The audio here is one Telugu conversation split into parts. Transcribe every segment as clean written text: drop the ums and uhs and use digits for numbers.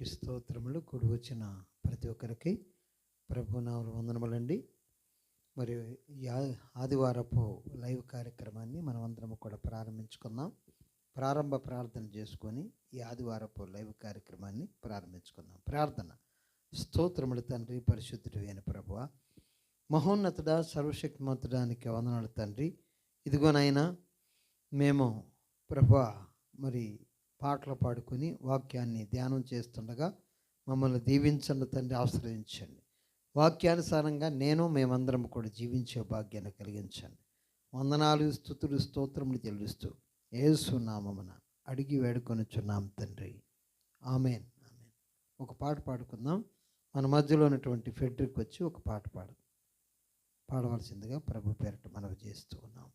దేవునికి స్తోత్రములు. కూడి వచ్చిన ప్రతి ఒక్కరికి ప్రభునామములో వందనములండి. మరియు ఆదివారపు లైవ్ కార్యక్రమాన్ని మనమందరం కూడా ప్రారంభించుకుందాం. ప్రారంభ ప్రార్థన చేసుకొని ఈ ఆదివారపు లైవ్ కార్యక్రమాన్ని ప్రారంభించుకుందాం. ప్రార్థన. స్తోత్రములు తండ్రి, పరిశుద్ధుడు అయిన ప్రభువా, మహోన్నతుడా, సర్వశక్తిమంతుడానికి వందనాలు తండ్రి. ఇదిగోనైనా మేము ప్రభువా మరి పాటలు పాడుకొని వాక్యాన్ని ధ్యానం చేస్తుండగా మమ్మల్ని దీవించండి తండ్రి, ఆశ్రయించండి. వాక్యానుసారంగా మేమందరం కూడా జీవించే భాగ్యాన్ని కలిగించండి. వందనాలు, స్తుతులు, స్తోత్రములు చెల్లిస్తూ యేసు నామమున అడిగి వేడుకొనుచున్నాం తండ్రి, ఆమేన్. ఆమేన్. ఒక పాట పాడుకుందాం. మన మధ్యలో ఉన్నటువంటి ఫెడ్రిక్ వచ్చి ఒక పాట పాడవలసిందిగా ప్రభు పేరట మనవి చేస్తూ ఉన్నాం.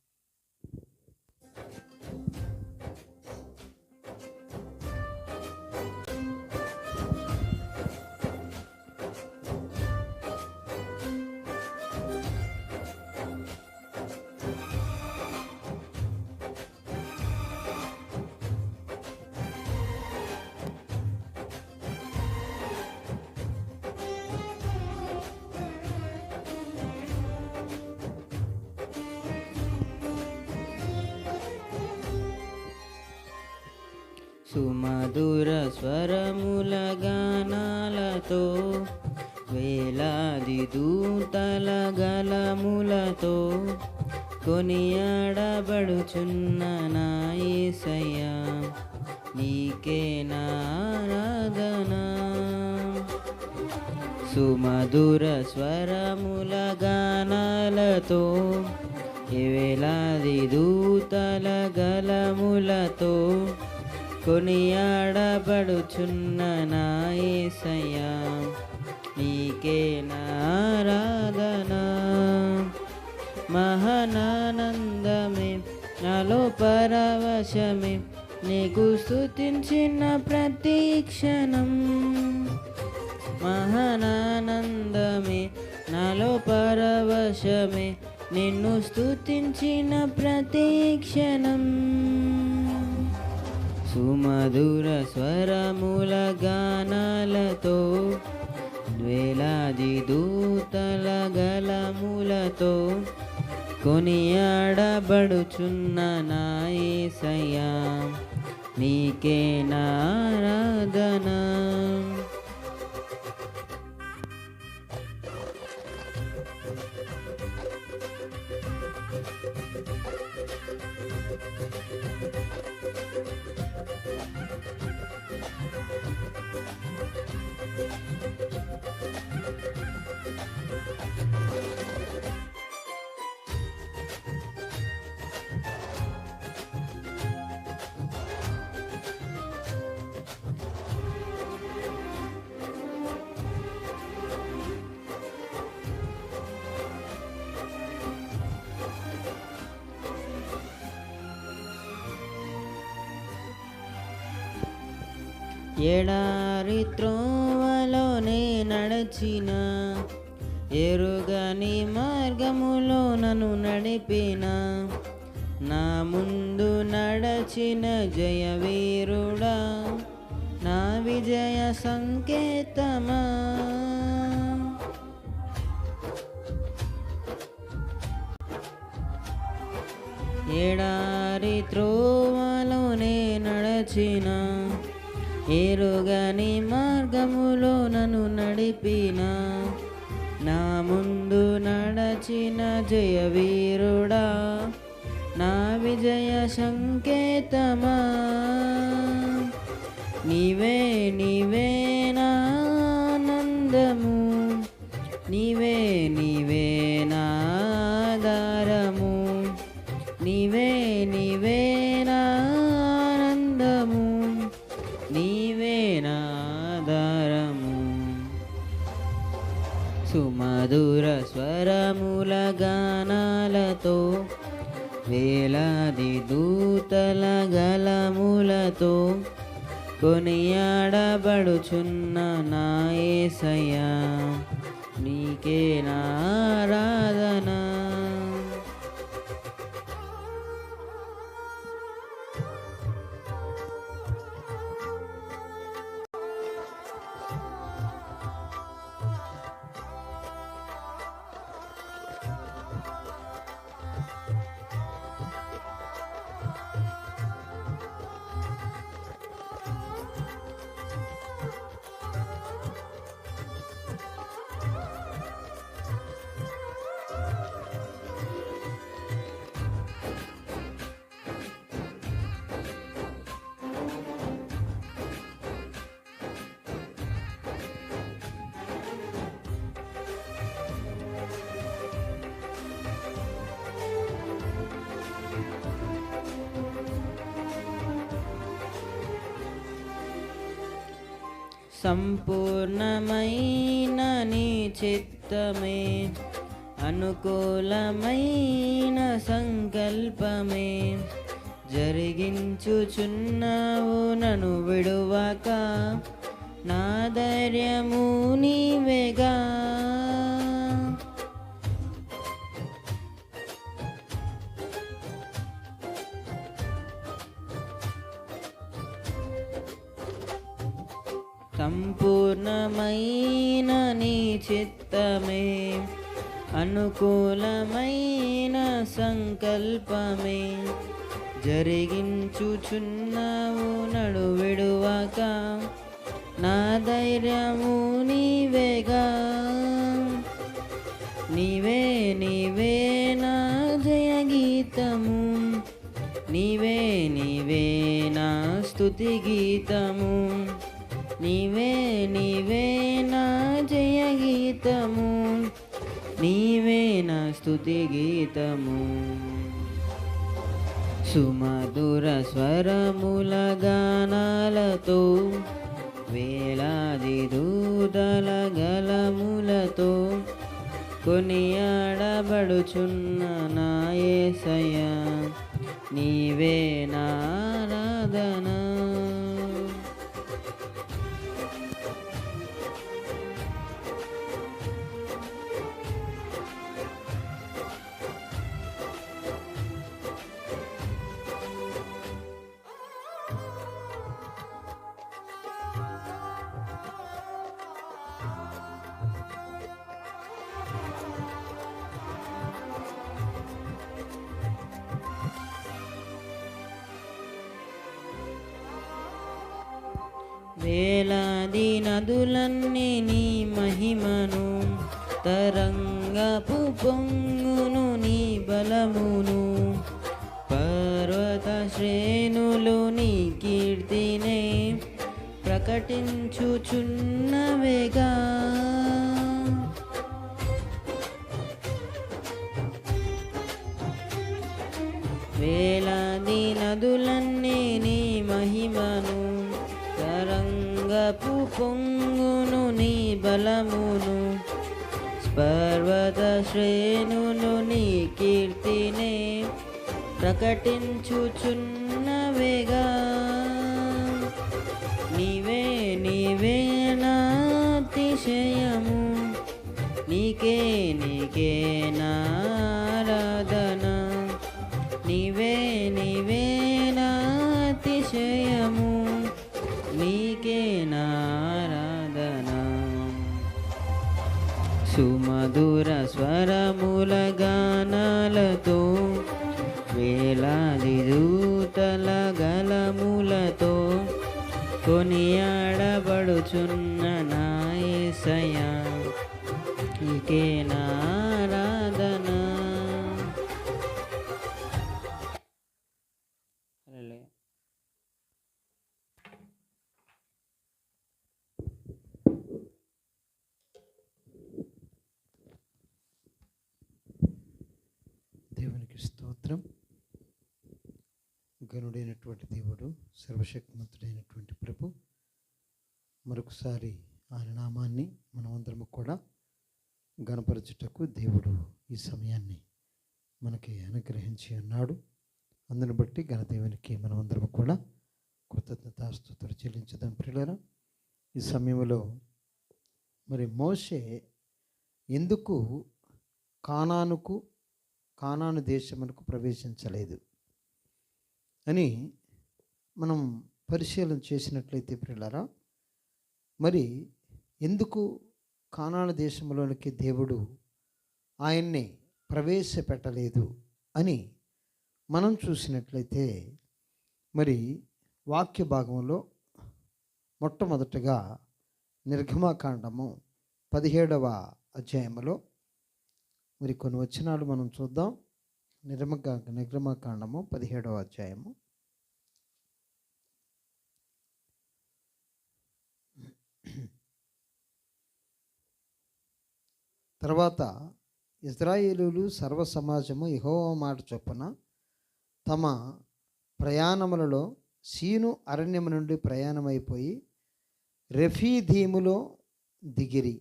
సుమధుర స్వరముల గానాలతో, వేలాది దూతల గలములతో కొనియాడబడుచున్న నా యేసయ్యా, నీకే నా ఆరాధన. సుమధుర స్వరముల గానాలతో, వేలాది దూతల గలములతో కొనియాడబడుచున్న నా యేసయ్యా, నీకే నా ఆరాధన. మహానానందమే నాలో పరవశమే, నీకు స్తుతించిన ప్రతి క్షణం. మహానానందమే నాలో పరవశమే, నిన్ను స్తుతించిన ప్రతి క్షణం. సుమధుర స్వరముల గానాలతో, వేలాది దూతల గలములతో కొనియాడబడుచున్న నా యేసయ్యా, నీకే నా ఆరాధన. ఎడారి త్రోవలోనే నడచిన, ఎరుగని మార్గములో నన్ను నడిపిన, నా ముందు నడచిన జయవీరుడా, నా విజయ సంకేతమా. ఎడారి త్రోవలోనే నడచిన, ఎరుగని మార్గములో నన్ను నడిపిన, నా ముందు నడచిన జయవీరుడా, నా విజయ సంకేతమా. నీవే నీవే నా ఆనందము, నీవే నీవే నా ఆధారము, నీవే నీవే నా ఆనందము, నీవే నా ఆధారము. సుమధుర స్వరముల గానాలతో, వేలాది దూతల గలములతో కొనియాడబడుచున్న నా యేసయ్యా, నీకే నా ఆరాధన. సంపూర్ణమైన నీ చిత్తమే, అనుకూలమైన సంకల్పమే జరిగించుచున్నావు నన్ను విడువక, నా ధైర్యము నీవేగా. సంపూర్ణమైన నీ చిత్తమే, అనుకూలమైన సంకల్పమే జరిగించుచున్నావు నడు విడువక, నా ధైర్యము నీవేగా. నీవే నీవే నా జయ గీతము, నీవే నీవే నా స్తుతి గీతము, నీవే నీవే నా జయ గీతము, నీవే నా స్తుతి గీతము. సుమధుర స్వరముల గానాలతో, వేలాది దూతల గలములతో కొనియాడబడుచున్న నా యేసయ్యా, నీవే నా ఆరాధన. వేలాది నదులన్నీ నీ మహిమను, తరంగపు పొంగును నీ బలమును, పర్వత శ్రేణులు నీ కీర్తినే ప్రకటించుచున్నవేగా. వేలాది నదులన్నీ నీ మహిమను, తరంగపు పొంగును నీ బలమును, పర్వత శ్రేణులు నీ కీర్తినే ప్రకటించుచున్నవేగా. నీవే నీవే నా అతిశయము, నీకే నీకే నా ఆరాధన, నీవే నీవే నా అతిశయము, నీకే నా ఆరాధన. సుమధుర స్వరముల గానాలతో, వేలాది దూతల గలములతో కొనియాడబడుచున్న నా యేసయ్యా, నీకే నా ఆరాధన. హల్లెలూయా. దేవునికి స్తోత్రం. గనుడైనటువంటి దేవుడు, సర్వశక్తిమంతుడైనటువంటి ప్రభు, మరొకసారి ఆయన నామాన్ని మనమందరము కూడా గణపరచుటకు దేవుడు ఈ సమయాన్ని మనకి అనుగ్రహించి ఉన్నాడు. అందుని బట్టి ఘనదేవునికి మనమందరము కూడా కృతజ్ఞతాస్తుతులు చెల్లించుదాం. ప్రియులారా, ఈ సమయంలో మరి మోషే ఎందుకు కానాను దేశమునకు ప్రవేశించలేదు అని మనం పరిశీలన చేసినట్లయితే ప్రియులారా, మరి ఎందుకు కానాను దేశంలోనికి దేవుడు ఆయన్ని ప్రవేశపెట్టలేదు అని మనం చూసినట్లయితే, మరి వాక్య భాగంలో మొట్టమొదటగా నిర్గమకాండము 17వ అధ్యాయములో మరి కొన్ని వచనాలు మనం చూద్దాం. నిర్గమకాండము 17వ అధ్యాయము. తర్వాత ఇశ్రాయేలీయులు సర్వ సమాజము యెహోవా మాట చొప్పున తమ ప్రయాణములలో సీను అరణ్యము నుండి ప్రయాణమైపోయి రెఫీదీములో దిగిరి.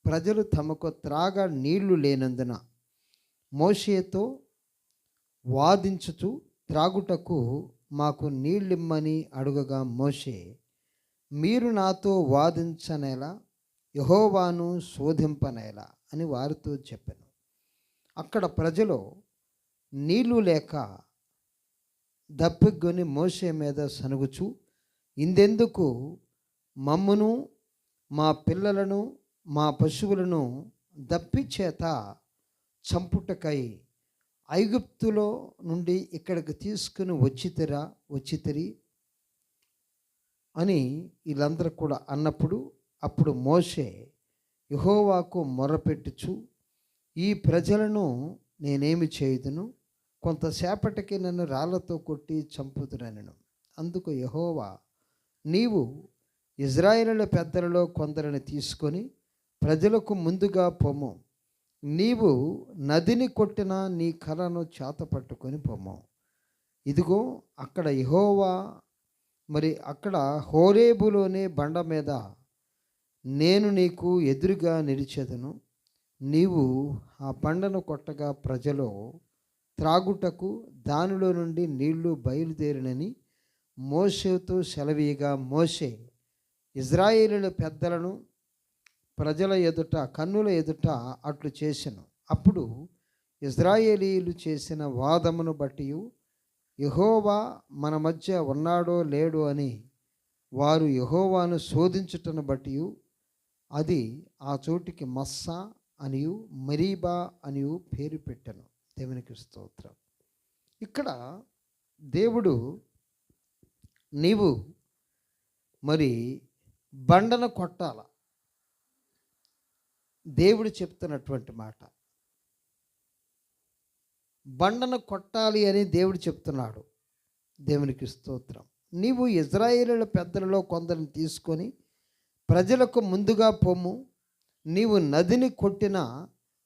ప్రజలు తమకు త్రాగ నీళ్లు లేనందున మోషేతో వాదించుచు త్రాగుటకు మాకు నీళ్ళిమ్మని అడుగగా మోషే, మీరు నాతో వాదించనేలా, యెహోవాను శోధింపనేలా అని వారితో చెప్పాను. అక్కడ ప్రజలు నీళ్లు లేక దప్పిగొని మోషే మీద సనుగుచు, ఇందెందుకు మమ్మును మా పిల్లలను మా పశువులను దప్పి చేత చంపుటకై ఐగుప్తులో నుండి ఇక్కడికి తీసుకుని వచ్చితిరి అని వీళ్ళందరూ కూడా అన్నప్పుడు, అప్పుడు మోషే యెహోవాకు మొర్రపెట్టుచు, ఈ ప్రజలను నేనేమి చేయుదును, కొంతసేపటికి నన్ను రాళ్లతో కొట్టి చంపుదునెను. అందుకు యెహోవా, నీవు ఇశ్రాయేలు పెద్దలలో కొందరిని తీసుకొని ప్రజలకు ముందుగా పొమ్ము, నీవు నదిని కొట్టిన నీ కర్రను చేత పట్టుకొని పొమ్ము. ఇదిగో అక్కడ యెహోవా అక్కడ హోరేబులోనే బండ మీద నేను నీకు ఎదురుగా నిలిచెదను. నీవు ఆ బండను కొట్టగా ప్రజలు త్రాగుటకు దానిలో నుండి నీళ్లు బయలుదేరినని మోషేతో సెలవీయగా, మోషే ఇశ్రాయేలీయుల పెద్దలను ప్రజల ఎదుట కన్నుల ఎదుట అట్లు చేసెను. అప్పుడు ఇశ్రాయేలీయులు చేసిన వాదమును బట్టి యెహోవా మన మధ్య ఉన్నాడో లేడో అని వారు యెహోవాను శోధించుటను బట్టి అది ఆ చోటికి మస్సా అనియు మరీబా అనియు పేరు పెట్టెను. దేవునికి స్తోత్రం. ఇక్కడ దేవుడు నీవు బండను కొట్టాల, దేవుడు చెప్తున్నటువంటి మాట. బండను కొట్టాలి అని దేవుడు చెప్తున్నాడు. దేవునికి స్తోత్రం. నీవు ఇశ్రాయేలీయుల పెద్దలలో కొందరిని తీసుకొని ప్రజలకు ముందుగా పొమ్ము, నీవు నదిని కొట్టిన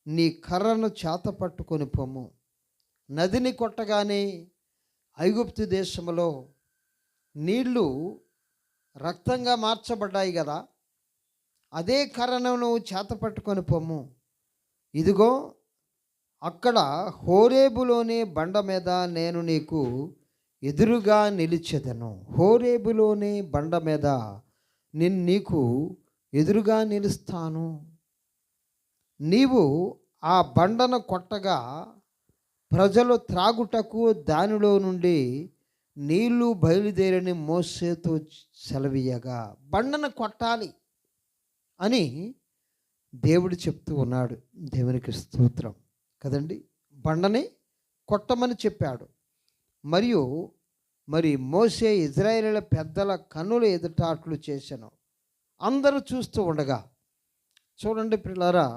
నీ కర్రను చేత పట్టుకొని పొమ్ము. నదిని కొట్టగానే ఐగుప్తు దేశంలో నీళ్లు రక్తంగా మార్చబడ్డాయి కదా, అదే కర్రను నువ్వు చేత పట్టుకొని పొమ్ము. ఇదిగో అక్కడ హోరేబులోనే బండ మీద నేను నీకు ఎదురుగా నిలిచెదను. హోరేబులోనే బండ మీద నేను నీకు ఎదురుగా నిలుస్తాను. నీవు ఆ బండను కొట్టగా ప్రజలు త్రాగుటకు దానిలో నుండి నీళ్లు బయలుదేరని మోషేతో సెలవీయగా, బండను కొట్టాలి అని దేవుడు చెప్తూ ఉన్నాడు. దేవునికి స్తోత్రం కదండి. బండని కొట్టమని చెప్పాడు. మరియు మోషే ఇశ్రాయేలీయుల పెద్దల కన్నుల ఎదుట అట్లు చేశాను. అందరూ చూస్తూ ఉండగా, చూడండి పిల్లారా,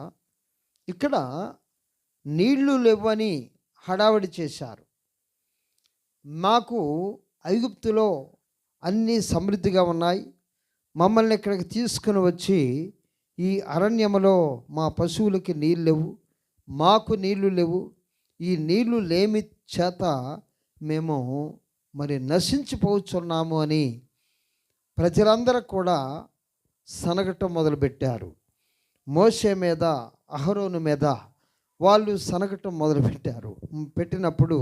ఇక్కడ నీళ్లు లేవని హడావిడి చేశారు. మాకు ఐగుప్తులో అన్నీ సమృద్ధిగా ఉన్నాయి, మమ్మల్ని ఇక్కడికి తీసుకుని వచ్చి ఈ అరణ్యములో మా పశువులకి నీళ్ళు లేవు, మాకు నీళ్లు లేవు, ఈ నీళ్లు లేమి చేత మేము నశించిపోతున్నాము అని ప్రజలందరూ కూడా సనగటం మొదలుపెట్టారు. మోషే మీద, అహరోను మీద వాళ్ళు సనగటం పెట్టినప్పుడు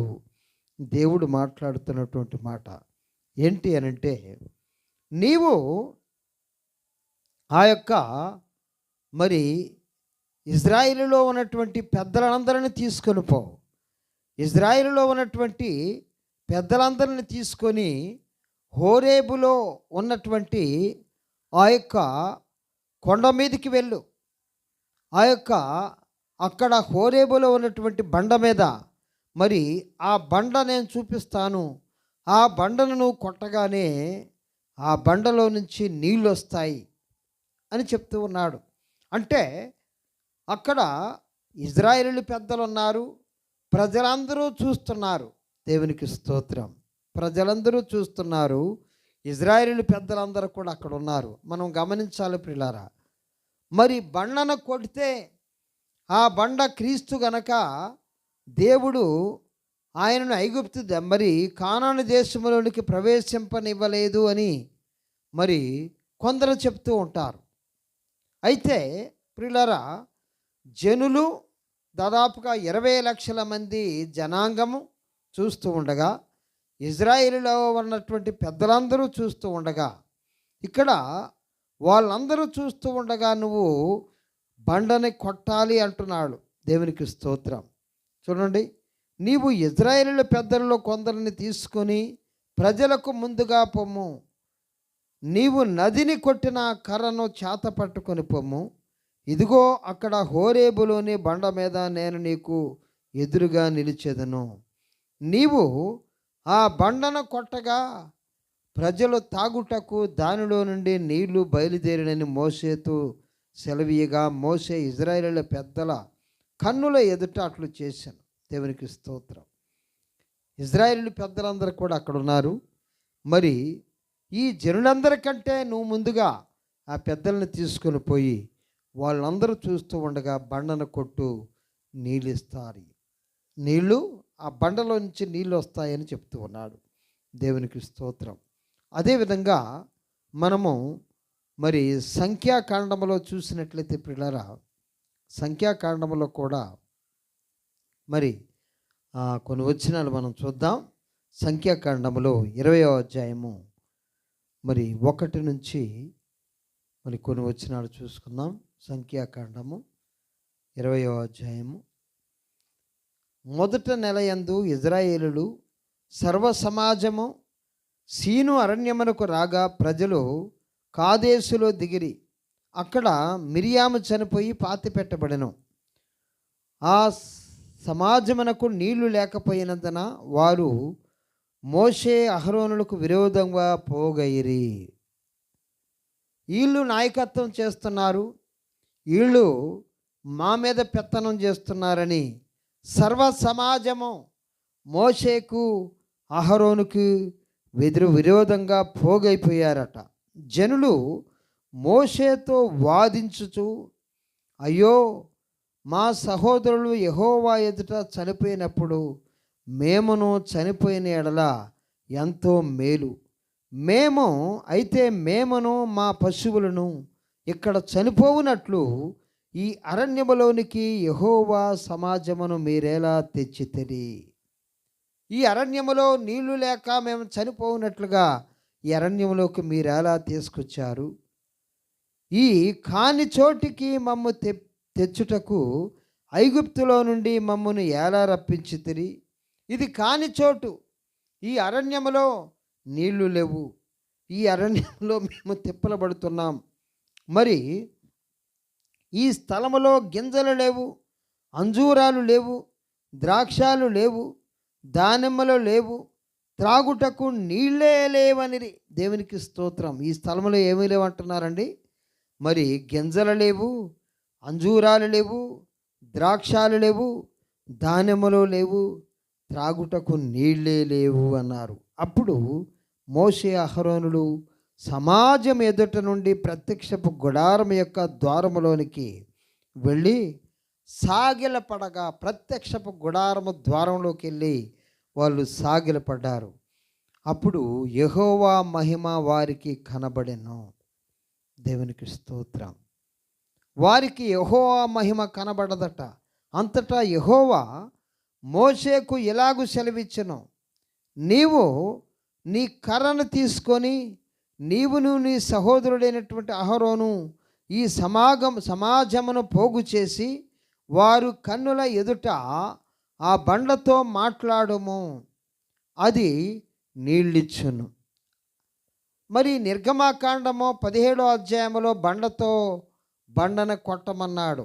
దేవుడు మాట్లాడుతున్నటువంటి మాట ఏంటి అనంటే, నీవు ఆ యొక్క ఇశ్రాయేలులో ఉన్నటువంటి పెద్దలందరినీ తీసుకొని పో. ఇశ్రాయేలులో ఉన్నటువంటి పెద్దలందరినీ తీసుకొని హోరేబులో ఉన్నటువంటి ఆ యొక్క కొండ మీదకి వెళ్ళు. ఆ యొక్క అక్కడ హోరేబులో ఉన్నటువంటి బండ మీద ఆ బండ నేను చూపిస్తాను, ఆ బండను నువ్వు కొట్టగానే ఆ బండలో నుంచి నీళ్ళు వస్తాయి అని చెప్తూ ఉన్నాడు. అంటే అక్కడ ఇశ్రాయేలు పెద్దలు ఉన్నారు, ప్రజలందరూ చూస్తున్నారు. దేవునికి స్తోత్రం. ప్రజలందరూ చూస్తున్నారు, ఇశ్రాయేలు పెద్దలందరూ కూడా అక్కడ ఉన్నారు. మనం గమనించాలి ప్రియులారా. బండను కొడితే ఆ బండ క్రీస్తు గనక దేవుడు ఆయనను ఐగుప్తు కానాను దేశంలోనికి ప్రవేశింపనివ్వలేదు అని కొందరు చెప్తూ ఉంటారు. అయితే ప్రియులారా, జనులు దాదాపుగా 20 లక్షల మంది జనాంగము చూస్తూ ఉండగా, ఇజ్రాయేలులో ఉన్నటువంటి పెద్దలందరూ చూస్తూ ఉండగా, ఇక్కడ వాళ్ళందరూ చూస్తూ ఉండగా నువ్వు బండని కొట్టాలి అంటున్నాడు. దేవునికి స్తోత్రం. చూడండి, నీవు ఇజ్రాయేలు పెద్దలలో కొందరిని తీసుకొని ప్రజలకు ముందుగా పొమ్ము. నీవు నదిని కొట్టిన కర్రను చేత పట్టుకొని పొమ్ము. ఇదిగో అక్కడ హోరేబులోని బండ మీద నేను నీకు ఎదురుగా నిలిచెదను. నీవు ఆ బండను కొట్టగా ప్రజలు తాగుటకు దానిలో నుండి నీళ్లు బయలుదేరినని మోషేతో సెలవీయగా, మోషే ఇజ్రాయేలుల పెద్దల కన్నుల ఎదుట అట్లు చేశాను. దేవునికి స్తోత్రం. ఇజ్రాయేలు పెద్దలందరూ కూడా అక్కడ ఉన్నారు. మరి ఈ జనులందరికంటే నువ్వు ముందుగా ఆ పెద్దలను తీసుకొని పోయి వాళ్ళందరూ చూస్తూ ఉండగా బండను కొట్టు, నీళ్ళు ఇస్తారు. నీళ్ళు ఆ బండలో నుంచి నీళ్ళు వస్తాయని చెప్తూ ఉన్నాడు. దేవునికి స్తోత్రం. అదేవిధంగా మనము మరి సంఖ్యాకాండములో చూసినట్లయితే పిల్లరా, సంఖ్యాకాండములో కూడా మరి కొన్ని వచనాలు మనం చూద్దాం. సంఖ్యాకాండములో 20వ అధ్యాయము మరి 1 నుంచి మరి కొన్ని వచనాలు చూసుకుందాం. సంఖ్యాకాండము 20వ అధ్యాయము. మొదట నెల యందు ఇజ్రాయేలులు సర్వ సమాజము సీను అరణ్యమునకు రాగా ప్రజలు కాదేశులో దిగిరి. అక్కడ మిరియాము చనిపోయి పాతిపెట్టబడెను. ఆ సమాజమునకు నీళ్లు లేకపోయినందున వారు మోషే అహరోనులకు విరోధంగా పోగైరి. వీళ్ళు నాయకత్వం చేస్తున్నారు, వీళ్ళు మా మీద పెత్తనం చేస్తున్నారని సర్వ సమాజము మోషేకు అహరోనుకు విరోధంగా పోగైపోయారట. జనులు మోషేతో వాదించుచు, అయ్యో మా సహోదరులు యెహోవా ఎదుట చనిపోయినప్పుడు మేమును చనిపోయిన ఎడల ఎంతో మేలు. మేమును మా పశువులను ఇక్కడ చనిపోవునట్లు ఈ అరణ్యములోనికి యెహోవా సమాజమును మీరేలా తెచ్చితిరి? ఈ అరణ్యములో నీళ్లు లేక మేము చనిపోవునట్లుగా ఈ అరణ్యములోకి మీరేలా తీసుకొచ్చారు? ఈ కాని చోటికి మమ్ము తెచ్చుటకు ఐగుప్తులో నుండి మమ్మను ఎలా రప్పించితిరి? ఇది కాని చోటు, ఈ అరణ్యములో నీళ్లు లేవు, ఈ అరణ్యంలో మేము తిప్పలబడుతున్నాం. మరి ఈ స్థలములో గింజలు లేవు, అంజూరాలు లేవు, ద్రాక్షాలు లేవు, దానిమ్మలు లేవు, త్రాగుటకు నీళ్ళే లేవనిరి. దేవునికి స్తోత్రం. ఈ స్థలంలో ఏమీ లేవంటున్నారండి. మరి గింజలు లేవు, అంజూరాలు లేవు, ద్రాక్షాలు లేవు, దానిమ్మలు లేవు, త్రాగుటకు నీళ్ళే లేవు అన్నారు. అప్పుడు మోషే అహరోనులు సమాజం ఎదుట నుండి ప్రత్యక్షపు గుడారం యొక్క ద్వారములోనికి వెళ్ళి సాగిలపడగా, ప్రత్యక్షపు గుడారము ద్వారంలోకి వెళ్ళి వాళ్ళు సాగిలపడ్డారు. అప్పుడు యెహోవా మహిమ వారికి కనబడెను. దేవునికి స్తోత్రం. వారికి యెహోవా మహిమ కనబడదట. అంతటా యెహోవా మోషేకు ఇలాగు సెలవిచ్చెను, నీవు నీ కర్రను తీసుకొని నీవును నీ సహోదరుడైనటువంటి అహరోను ఈ సమాజమును పోగు చేసి వారు కన్నుల ఎదుట ఆ బండతో మాట్లాడుము, అది నీళ్ళిచ్చును. మరి నిర్గమాకాండము 17వ అధ్యాయంలో బండను కొట్టమన్నాడు.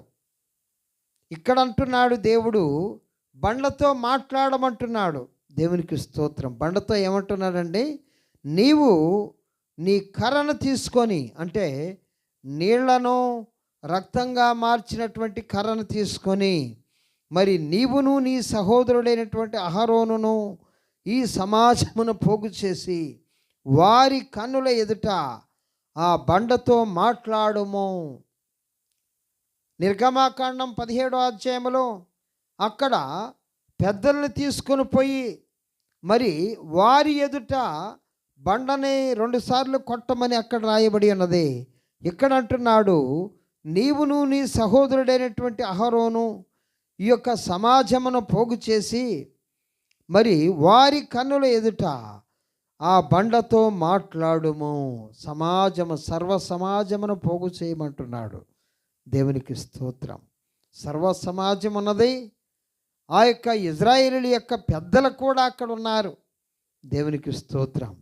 ఇక్కడ అంటున్నాడు దేవుడు బండతో మాట్లాడమంటున్నాడు. దేవునికి స్తోత్రం. బండతో ఏమంటున్నాడండి? నీవు నీ కర్రను తీసుకొని, అంటే నీళ్లను రక్తంగా మార్చినటువంటి కర్రను తీసుకొని, మరి నీవును నీ సహోదరుడైనటువంటి అహరోనును ఈ సమాజమును పోగు చేసి వారి కన్నుల ఎదుట ఆ బండతో మాట్లాడుము. నిర్గమాకాండం 17వ అధ్యాయంలో అక్కడ పెద్దలను తీసుకొని పోయి మరి వారి ఎదుట బండని 2 సార్లు కొట్టమని అక్కడ రాయబడి ఉన్నది. ఇక్కడ అంటున్నాడు, నీవును నీ సహోదరుడైనటువంటి అహరోను ఈ యొక్క సమాజమును పోగు చేసి మరి వారి కన్నుల ఎదుట ఆ బండతో మాట్లాడుము. సర్వ సమాజమును పోగు చేయమంటున్నాడు. దేవునికి స్తోత్రం. సర్వ సమాజం ఉన్నది. ఆ యొక్క ఇజ్రాయేలీయుల యొక్క పెద్దలు కూడా అక్కడ ఉన్నారు. దేవునికి స్తోత్రం.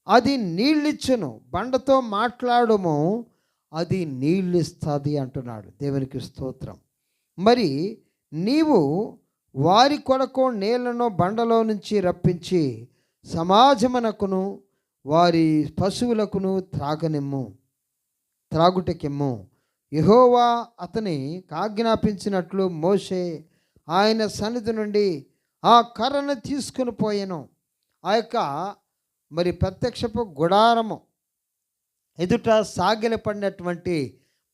అది నీళ్ళిచ్చును, బండతో మాట్లాడుము, అది నీళ్ళిస్తుంది అంటున్నాడు. దేవునికి స్తోత్రం. మరి నీవు వారి కొరకు నీళ్లను బండలో నుంచి రప్పించి సమాజమునకును వారి పశువులకును త్రాగుటకెమ్ము. యెహోవా అతని ఆజ్ఞాపించినట్లు మోషే ఆయన సన్నిధి నుండి ఆ కర్రను తీసుకుని పోయెను. ఆ యొక్క మరి ప్రత్యక్షపు గుడారము ఎదుట సాగిలపడినటువంటి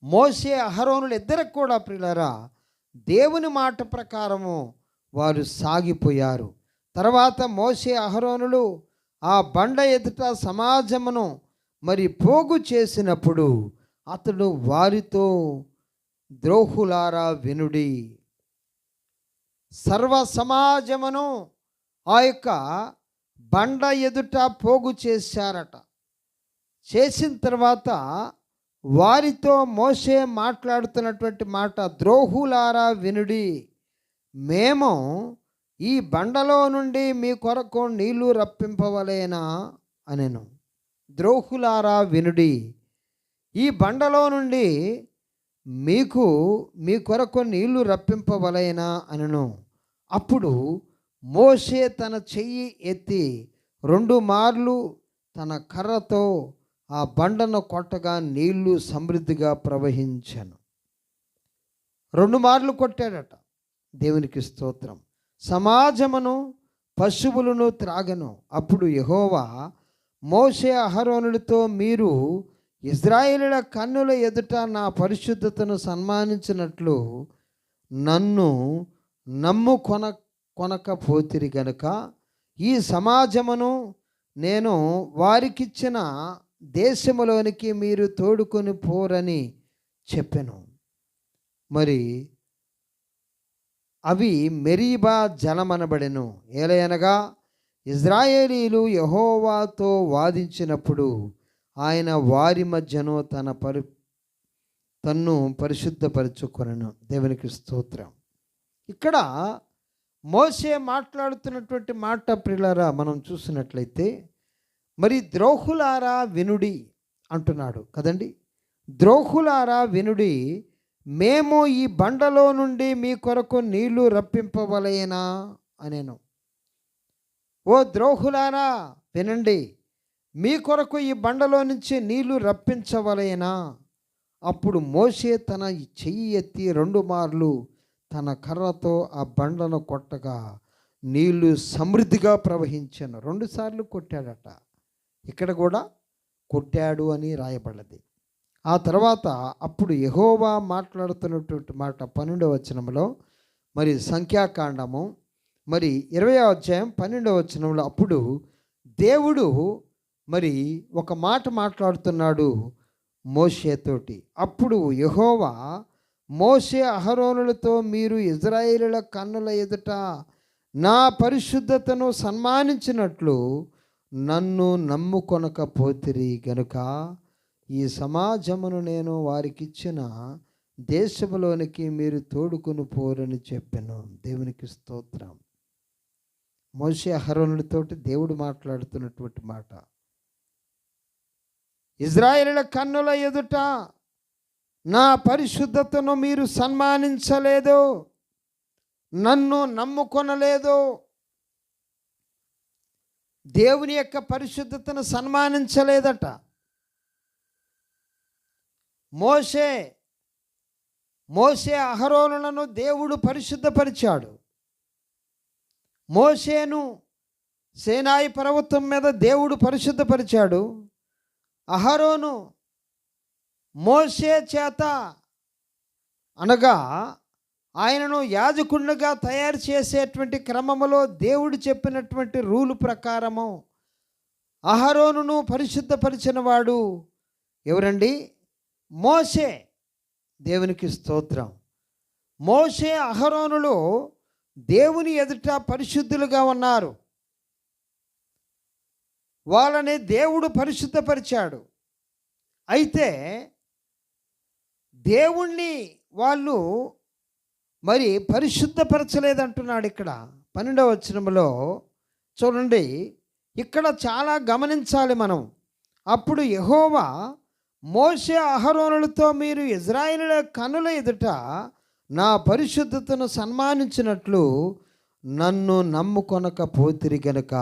మోషే అహరోనులు ఇద్దరికి కూడా ప్రియులారా దేవుని మాట ప్రకారము వారు సాగిపోయారు. తర్వాత మోషే అహరోనులు ఆ బండ ఎదుట సమాజమును మరి పోగు చేసినప్పుడు అతడు వారితో, ద్రోహులారా వినుడి. సర్వ సమాజమును ఆ యొక్క బండ ఎదుట పోగు చేశారట. చేసిన తర్వాత వారితో మోషే మాట్లాడుతున్నటువంటి మాట, ద్రోహులారా వినుడి, మేము ఈ బండలో నుండి మీ కొరకు నీళ్లు రప్పింపవలేనా అనెను. ద్రోహులారా వినుడి, ఈ బండలో నుండి మీ కొరకు నీళ్లు రప్పింపవలేనా అనెను. అప్పుడు మోషే తన చెయ్యి ఎత్తి 2 మార్లు తన కర్రతో ఆ బండను కొట్టగా నీళ్లు సమృద్ధిగా ప్రవహించెను. 2 మార్లు కొట్టాడట. దేవునికి స్తోత్రం. సమాజమును పశువులను త్రాగెను. అప్పుడు యెహోవా మోషే అహరోనులతో, మీరు ఇశ్రాయేలీయుల కన్నుల ఎదుట నా పరిశుద్ధతను సన్మానించినట్లు నన్ను కొనకపోతిరి గనుక ఈ సమాజమును నేను వారికిచ్చిన దేశములోనికి మీరు తోడుకొని పోరని చెప్పెను. మరి అవి మెరీబా జలమనబడెను. ఏలయనగా ఇశ్రాయేలీయులు యెహోవాతో వాదించినప్పుడు ఆయన వారి మధ్యను తన్ను పరిశుద్ధపరచుకొనెను. దేవునికి స్తోత్రం. ఇక్కడ మోషే మాట్లాడుతున్నటువంటి మాట ప్రియులారా మనం చూసినట్లయితే, మరి ద్రోహులారా వినుడి అంటున్నాడు కదండి. ద్రోహులారా వినుడి, మేము ఈ బండలో నుండి మీ కొరకు నీళ్లు రప్పింపవలెనా అనేను. ఓ ద్రోహులారా వినండి, మీ కొరకు ఈ బండలో నుంచి నీళ్లు రప్పించవలెనా. అప్పుడు మోషే తన చెయ్యి ఎత్తి 2 మార్లు తన కర్రతో ఆ బండను కొట్టగా నీళ్లు సమృద్ధిగా ప్రవహించాను. 2 సార్లు కొట్టాడట. ఇక్కడ కూడా కొట్టాడు అని రాయబడ్డది. ఆ తర్వాత అప్పుడు యెహోవా మాట్లాడుతున్నటువంటి మాట 12వ వచనంలో, మరి సంఖ్యాకాండము మరి 20వ అధ్యాయం 12వ వచనంలో అప్పుడు దేవుడు మరి ఒక మాట మాట్లాడుతున్నాడు మోషేతోటి. అప్పుడు యెహోవా మోషే అహరోనులతో, మీరు ఇశ్రాయేలీయుల కన్నుల ఎదుట నా పరిశుద్ధతను సన్మానించినట్లు నన్ను నమ్ముకొనకపోతిరి గనుక ఈ సమాజమును నేను వారికిచ్చిన దేశములోనికి మీరు తోడుకొని పోరని చెప్పాను. దేవునికి స్తోత్రం. మోషే అహరోనులతోటి దేవుడు మాట్లాడుతున్నటువంటి మాట, ఇశ్రాయేలీయుల కన్నుల ఎదుట నా పరిశుద్ధతను మీరు సన్మానించలేదు, నన్ను నమ్ముకొనలేదు. దేవుని యొక్క పరిశుద్ధతను సన్మానించలేదట. మోషే అహరోనులను దేవుడు పరిశుద్ధపరిచాడు. మోషేను సీనాయి పర్వతం మీద దేవుడు పరిశుద్ధపరిచాడు. అహరోను మోషే చేత అనగా ఆయనను యాజకుడిగా తయారు చేసేటువంటి క్రమములో దేవుడు చెప్పినటువంటి రూలు ప్రకారము అహరోనును పరిశుద్ధపరిచిన వాడు ఎవరండి? మోషే. దేవునికి స్తోత్రం. మోషే అహరోనులు దేవుని ఎదుట పరిశుద్ధులుగా ఉన్నారు. వాళ్ళని దేవుడు పరిశుద్ధపరిచాడు. అయితే దేవుణ్ణి వాళ్ళు మరి పరిశుద్ధపరచలేదంటున్నాడు ఇక్కడ 12వ వచనంలో. చూడండి, ఇక్కడ చాలా గమనించాలి మనం. అప్పుడు యెహోవా మోషే అహరోనులతో, మీరు ఇశ్రాయేలీయుల కన్నుల ఎదుట నా పరిశుద్ధతను సన్మానించినట్లు నన్ను నమ్ముకొనకపోతిరి గనుక,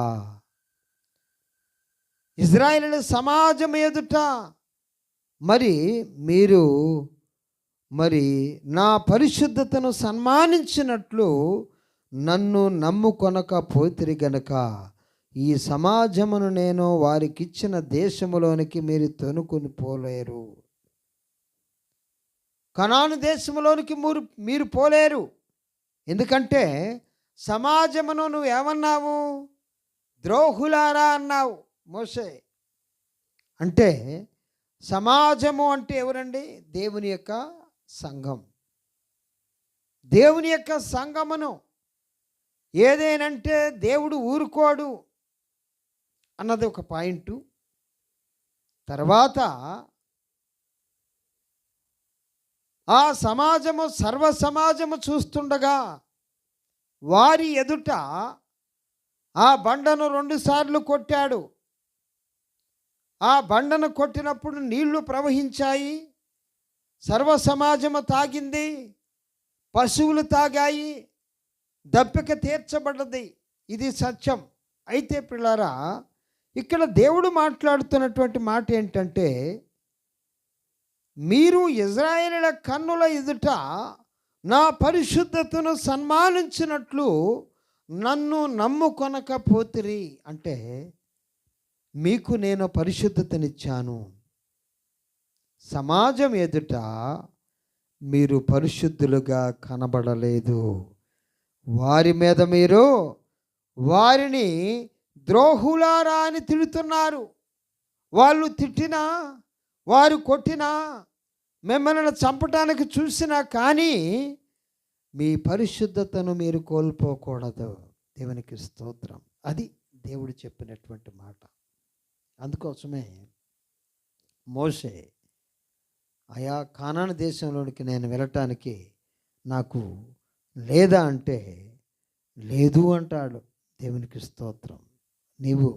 ఇశ్రాయేలీయుల సమాజం ఎదుట మీరు నా పరిశుద్ధతను సన్మానించినట్లు నన్ను నమ్ముకొనకపోతిరి గనుక, ఈ సమాజమును నేను వారికిచ్చిన దేశములోనికి మీరు తొనుకొని పోలేరు. కనాను దేశంలోనికి మీరు పోలేరు. ఎందుకంటే సమాజమును నువ్వు ఏమన్నావు? ద్రోహులారా అన్నావు మోషే. అంటే సమాజము అంటే ఎవరండి? దేవుని యొక్క సంఘం. దేవుని యొక్క సంఘమును ఏదేనంటే దేవుడు ఊరుకోడు అన్నది ఒక పాయింట్. తర్వాత ఆ సమాజము, సర్వ సమాజము చూస్తుండగా వారి ఎదుట ఆ బండను 2 సార్లు కొట్టాడు. ఆ బండను కొట్టినప్పుడు నీళ్లు ప్రవహించాయి. సర్వ సమాజము తాగింది, పశువులు తాగాయి, దప్పిక తీర్చబడ్డది. ఇది సత్యం. అయితే పిల్లారా, ఇక్కడ దేవుడు మాట్లాడుతున్నటువంటి మాట ఏంటంటే, మీరు ఇశ్రాయేలీయుల కన్నుల ఎదుట నా పరిశుద్ధతను సన్మానించినట్లు నన్ను నమ్ముకొనకపోతిరి. అంటే మీకు నేను పరిశుద్ధతనిచ్చాను, సమాజం ఎదుట మీరు పరిశుద్ధులుగా కనబడలేదు. వారి మీద మీరు వారిని ద్రోహులారా అని తిడుతున్నారు. వాళ్ళు తిట్టినా, వారు కొట్టినా, మిమ్మల్ని చంపటానికి చూసినా కానీ మీ పరిశుద్ధతను మీరు కోల్పోకూడదు. దేవునికి స్తోత్రం. అది దేవుడు చెప్పినటువంటి మాట. అందుకోసమే మోషే, అయా కానాను దేశంలోనికి నేను వెళ్ళటానికి నాకు లేదా అంటే లేదు అంటాడు. దేవునికి స్తోత్రం. నీవు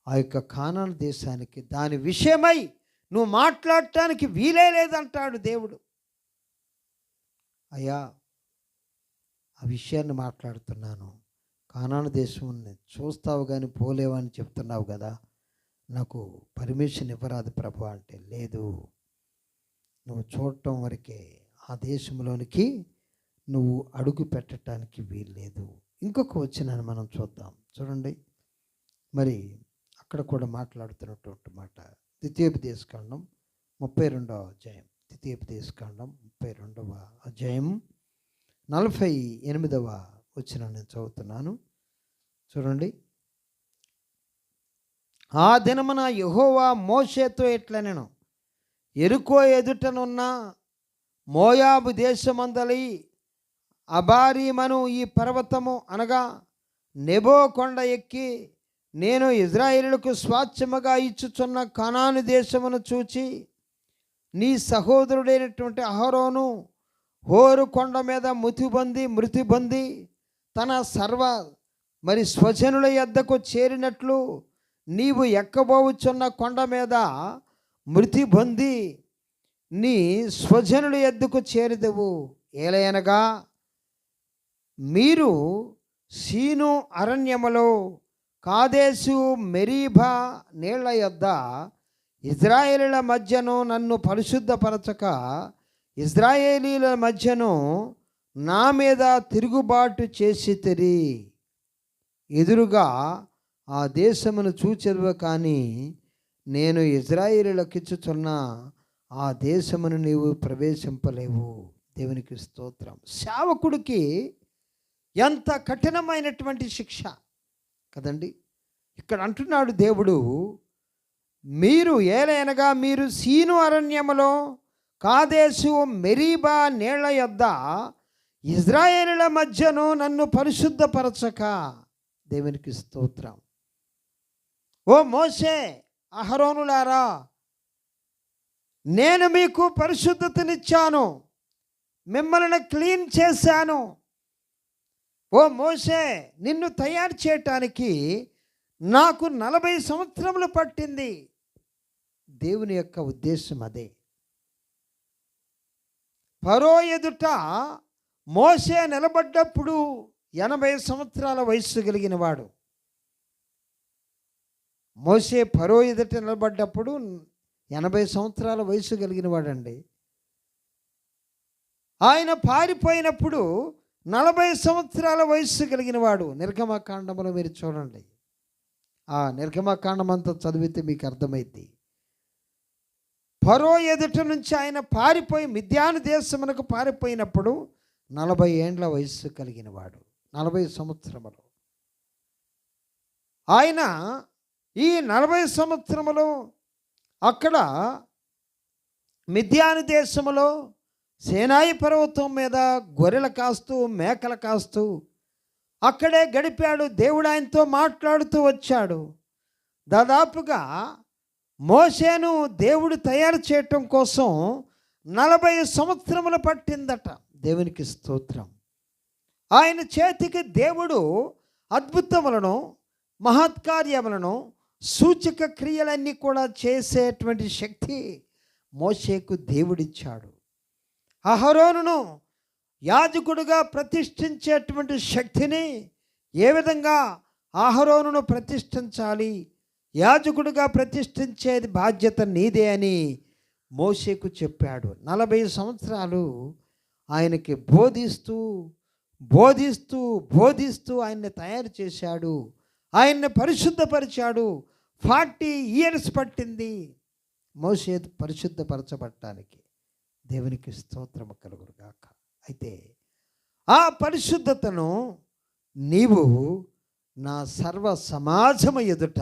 ఆ యొక్క కానాను దేశానికి దాని విషయమై నువ్వు మాట్లాడటానికి వీలే లేదంటాడు దేవుడు. అయ్యా, ఆ విషయాన్ని మాట్లాడుతున్నాను. కానాను దేశం చూస్తావు కానీ పోలేవని చెప్తున్నావు కదా, నాకు పర్మిషన్ ఇవ్వరాదు ప్రభు అంటే, లేదు, నువ్వు చూడటం వరకే, ఆ దేశంలోనికి నువ్వు అడుగు పెట్టడానికి వీల్లేదు. ఇంకొక వచనాన్ని మనం చూద్దాం. చూడండి, అక్కడ కూడా మాట్లాడుతున్నటువంటి మాట. ద్వితీయోపదేశకాండం 32వ అధ్యాయం. ద్వితీయోపదేశకాండం 32వ అధ్యాయం 48వ వచనం నేను చదువుతున్నాను. చూడండి, ఆ దినమున యెహోవా మోషేతో ఇట్లనెను, యెరికో ఎదుటనున్న మోయాబు దేశమందలి అబారీమను ఈ పర్వతము అనగా నెబో కొండ ఎక్కి నేను ఇశ్రాయేలులకు స్వాస్థ్యముగా ఇచ్చుచున్న కనాను దేశమును చూచి నీ సహోదరుడైనటువంటి అహరోను హోరు కొండ మీద మృతి పొంది తన సర్వ స్వజనుల యొద్దకు చేరినట్లు నీవు ఎక్కబోవుచున్న కొండ మీద మృతి పొంది నీ స్వజనుల యొద్దకు చేరిదవు. ఏలయనగా మీరు సీను అరణ్యములో కాదేశు మెరీబా నీళ్ల యొద్ద ఇశ్రాయేలీయుల మధ్యను నన్ను పరిశుద్ధపరచక ఇశ్రాయేలీయుల మధ్యను నా మీద తిరుగుబాటు చేసితిరి. ఎదురుగా ఆ దేశమును చూచెదవు, కానీ నేను ఇశ్రాయేలీయులకిచ్చుచున్న ఆ దేశమును నీవు ప్రవేశింపలేవు. దేవునికి స్తోత్రం. సేవకుడికి ఎంత కఠినమైనటువంటి శిక్ష కదండి. ఇక్కడ అంటున్నాడు దేవుడు, మీరు ఏలైనగా మీరు సీను అరణ్యములో కాదేశు మెరీబా నీళ్ల యొద్ద ఇజ్రాయేలుల మధ్యను నన్ను పరిశుద్ధపరచక. దేవునికి స్తోత్రం. ఓ మోషే, అహరోనులారా, నేను మీకు పరిశుద్ధతనిచ్చాను, మిమ్మల్ని క్లీన్ చేశాను. ఓ మోషే, నిన్ను తయారు చేయటానికి నాకు 40 సంవత్సరములు పట్టింది. దేవుని యొక్క ఉద్దేశం అదే. ఫరో ఎదుట మోషే నిలబడ్డప్పుడు 80 సంవత్సరాల వయస్సు కలిగిన వాడు. మోషే ఫరో ఎదుట నిలబడ్డప్పుడు 80 సంవత్సరాల వయస్సు కలిగిన వాడండి. ఆయన పారిపోయినప్పుడు 40 సంవత్సరాల వయస్సు కలిగిన వాడు. నిర్గమకాండములో మీరు చూడండి. ఆ నిర్గమకాండం అంతా చదివితే మీకు అర్థమైంది. ఫరో ఎదుట నుంచి ఆయన పారిపోయి మిద్యాను దేశమునకు పారిపోయినప్పుడు 40 ఏండ్ల వయస్సు కలిగిన వాడు. 40 సంవత్సరములు. ఆయన ఈ 40 సంవత్సరములు అక్కడ మిద్యాను దేశములో సేనాయి పర్వతం మీద గొర్రెలు కాస్తూ మేకలు కాస్తూ అక్కడే గడిపాడు. దేవుడు ఆయనతో మాట్లాడుతూ వచ్చాడు. దాదాపుగా మోషేను దేవుడు తయారు చేయటం కోసం 40 సంవత్సరములు పట్టిందట. దేవునికి స్తోత్రం. ఆయన చేతికి దేవుడు అద్భుతములను, మహత్కార్యములను, సూచక క్రియలన్నీ కూడా చేసేటువంటి శక్తి మోషేకు దేవుడిచ్చాడు. అహరోనును యాజకుడుగా ప్రతిష్ఠించేటువంటి శక్తిని, ఏ విధంగా అహరోనును ప్రతిష్ఠించాలి, యాజకుడుగా ప్రతిష్ఠించేది బాధ్యత నీదే అని మోషేకు చెప్పాడు. 40 సంవత్సరాలు ఆయనకి బోధిస్తూ బోధిస్తూ బోధిస్తూ ఆయన్ని తయారు చేశాడు. ఆయన్ని పరిశుద్ధపరిచాడు. 40 ఇయర్స్ పట్టింది మోషే పరిశుద్ధపరచబడటానికి. దేవునికి స్తోత్రము కలుగురుగాక. అయితే ఆ పరిశుద్ధతను నీవు నా సర్వ సమాజము ఎదుట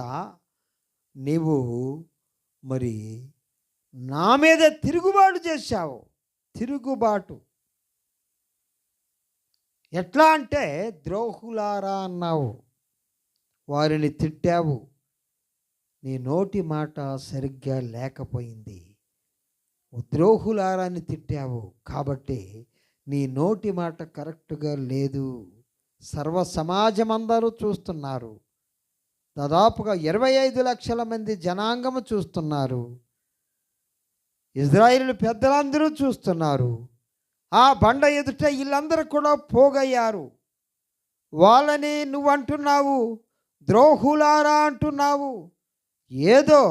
నీవు మరి నా మీద తిరుగుబాటు చేశావు. తిరుగుబాటు ఎట్లా అంటే, ద్రోహులారా అన్నావు, వారిని తిట్టావు. నీ నోటి మాట సరిగ్గా లేకపోయింది. ద్రోహులారాన్ని తిట్టావు కాబట్టి నీ నోటి మాట కరెక్ట్గా లేదు. సర్వ సమాజం అందరూ చూస్తున్నారు. దాదాపుగా 25 లక్షల మంది జనాంగము చూస్తున్నారు. ఇజ్రాయేలు పెద్దలందరూ చూస్తున్నారు. ఆ బండ ఎదుట వీళ్ళందరూ కూడా పోగయ్యారు. వాళ్ళని నువ్వు అంటున్నావు, ద్రోహులారా అంటున్నావు. ఏదో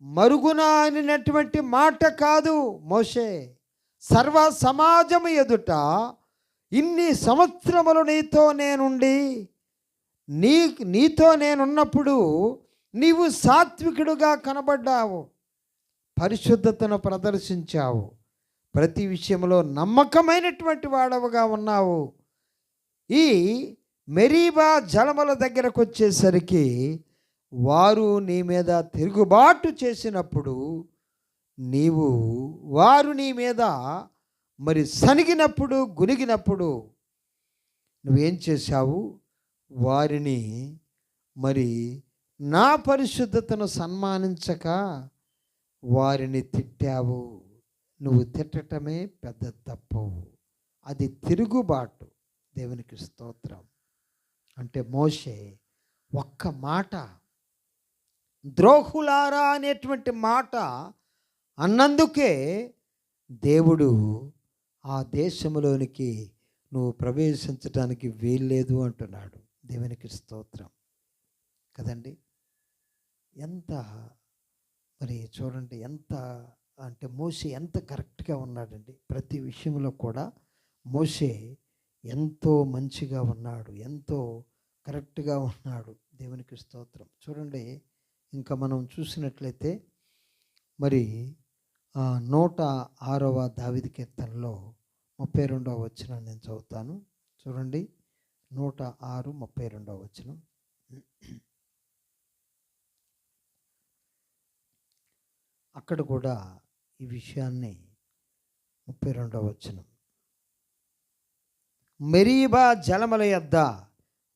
మరుగున అనినటువంటి మాట కాదు మోషే. సర్వ సమాజము ఎదుట ఇన్ని సంవత్సరములు నీతో నేనుండి నీతో నేనున్నప్పుడు నీవు సాత్వికుడుగా కనబడ్డావు, పరిశుద్ధతను ప్రదర్శించావు, ప్రతి విషయంలో నమ్మకమైనటువంటి వాడవుగా ఉన్నావు. ఈ మెరీబా జలముల దగ్గరకు వచ్చేసరికి వారు నీ మీద తిరుగుబాటు చేసినప్పుడు వారు నీ మీద మరి సనిగినప్పుడు, గునిగినప్పుడు నువ్వేం చేశావు? వారిని మరి నా పరిశుద్ధతను సన్మానించక వారిని తిట్టావు. నువ్వు తిట్టటమే పెద్ద తప్పు. అది తిరుగుబాటు. దేవునికి స్తోత్రం. అంటే మోషే ఒక్క మాట, ద్రోహులారా అనేటువంటి మాట అన్నందుకే దేవుడు ఆ దేశంలోనికి నువ్వు ప్రవేశించడానికి వీల్లేదు అంటున్నాడు. దేవునికి స్తోత్రం కదండి. ఎంత మరి చూడండి, ఎంత అంటే మోషే ఎంత కరెక్ట్గా ఉన్నాడండి. ప్రతి విషయంలో కూడా మోషే ఎంతో మంచిగా ఉన్నాడు, ఎంతో కరెక్ట్గా ఉన్నాడు. దేవునికి స్తోత్రం. చూడండి, ఇంకా మనం చూసినట్లయితే మరి 106వ దావీదు కీర్తనలో 32వ వచనం నేను చదువుతాను. చూడండి, 106:32. అక్కడ కూడా ఈ విషయాన్ని 32వ వచనం, మెరీబా జలముల యొద్ద